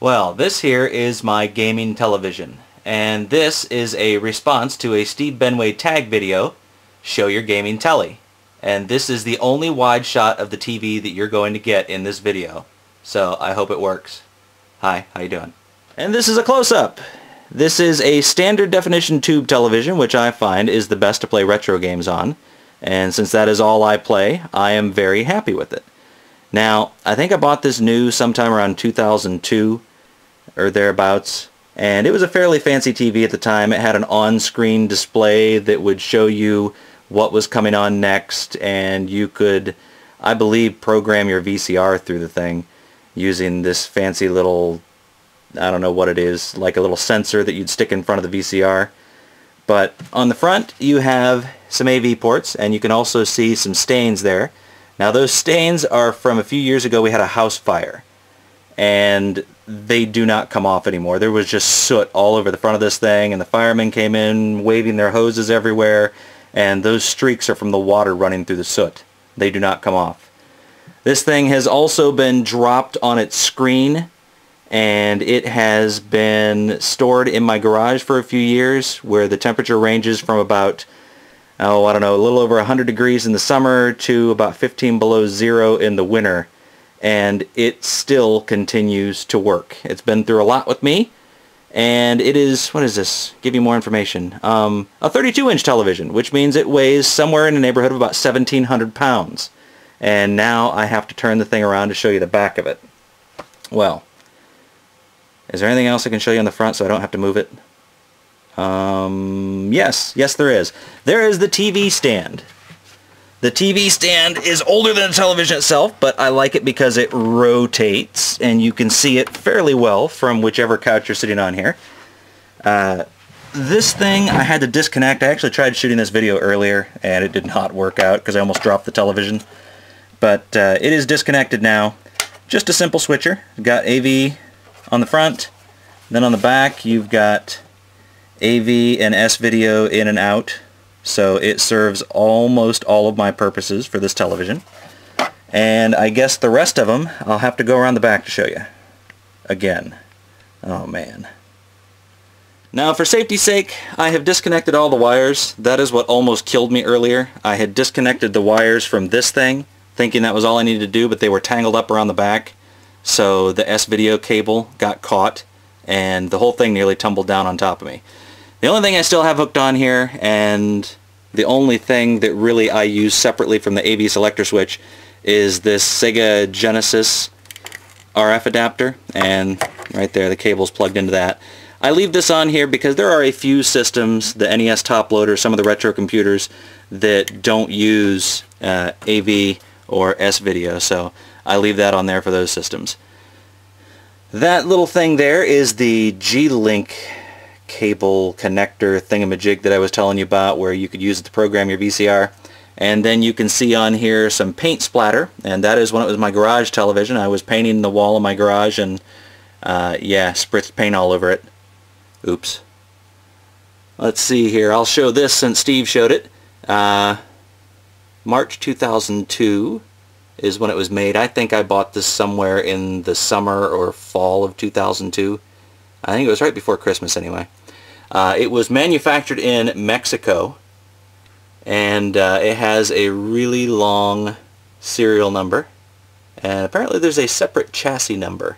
Well, this here is my gaming television, and this is a response to a Steve Benway tag video, Show Your Gaming Telly. And this is the only wide shot of the TV that you're going to get in this video. So I hope it works. Hi, how you doing? And this is a close-up. This is a standard definition tube television, which I find is the best to play retro games on. And since that is all I play, I am very happy with it. Now, I think I bought this new sometime around 2002 or thereabouts, and it was a fairly fancy TV at the time. It had an on-screen display that would show you what was coming on next, and you could, I believe, program your VCR through the thing using this fancy little, I don't know what it is, like a little sensor that you'd stick in front of the VCR. But on the front you have some AV ports, and you can also see some stains there. Now those stains are from a few years ago. We had a house fire, and they do not come off anymore. There was just soot all over the front of this thing, and the firemen came in waving their hoses everywhere, and those streaks are from the water running through the soot. They do not come off. This thing has also been dropped on its screen, and it has been stored in my garage for a few years, where the temperature ranges from about, oh, I don't know, a little over 100 degrees in the summer to about 15 below zero in the winter. And it still continues to work. It's been through a lot with me, and it is, what is this? Give you more information. A 32-inch television, which means it weighs somewhere in the neighborhood of about 1,700 pounds. And now I have to turn the thing around to show you the back of it. Well, is there anything else I can show you on the front so I don't have to move it? Yes there is. There is the TV stand. The TV stand is older than the television itself, but I like it because it rotates, and you can see it fairly well from whichever couch you're sitting on here. This thing I had to disconnect. I actually tried shooting this video earlier, and it did not work out because I almost dropped the television. But it is disconnected now. Just a simple switcher. You've got AV on the front, then on the back you've got AV and S-video in and out. So it serves almost all of my purposes for this television. And I guess the rest of them, I'll have to go around the back to show you. Again. Oh man. Now for safety's sake, I have disconnected all the wires. That is what almost killed me earlier. I had disconnected the wires from this thing, thinking that was all I needed to do, but they were tangled up around the back. So the S-video cable got caught, and the whole thing nearly tumbled down on top of me. The only thing I still have hooked on here, and the only thing that really I use separately from the AV selector switch, is this Sega Genesis RF adapter, and right there the cable's plugged into that. I leave this on here because there are a few systems, the NES top loader, some of the retro computers, that don't use AV or S-video, so I leave that on there for those systems. That little thing there is the G-Link cable connector thingamajig that I was telling you about, where you could use it to program your VCR. And then you can see on here some paint splatter, and that is when it was my garage television. I was painting the wall of my garage, and yeah, spritzed paint all over it. Oops. Let's see here. I'll show this since Steve showed it. March 2002 is when it was made. I think I bought this somewhere in the summer or fall of 2002. I think it was right before Christmas anyway. It was manufactured in Mexico, and it has a really long serial number, and apparently there's a separate chassis number.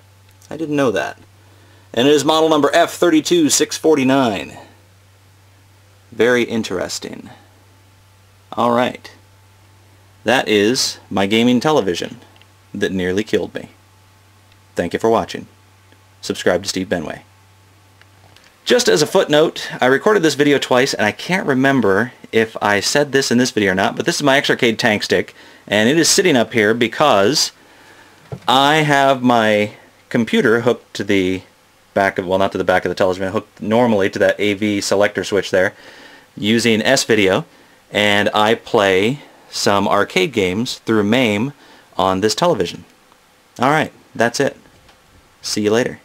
I didn't know that. And it is model number F32649. Very interesting. Alright. That is my gaming television that nearly killed me. Thank you for watching. Subscribe to Steve Benway. Just as a footnote, I recorded this video twice, and I can't remember if I said this in this video or not, but this is my X-Arcade tank stick, and it is sitting up here because I have my computer hooked to the back of, well, not to the back of the television, hooked normally to that AV selector switch there, using S-video, and I play some arcade games through MAME on this television. Alright, that's it. See you later.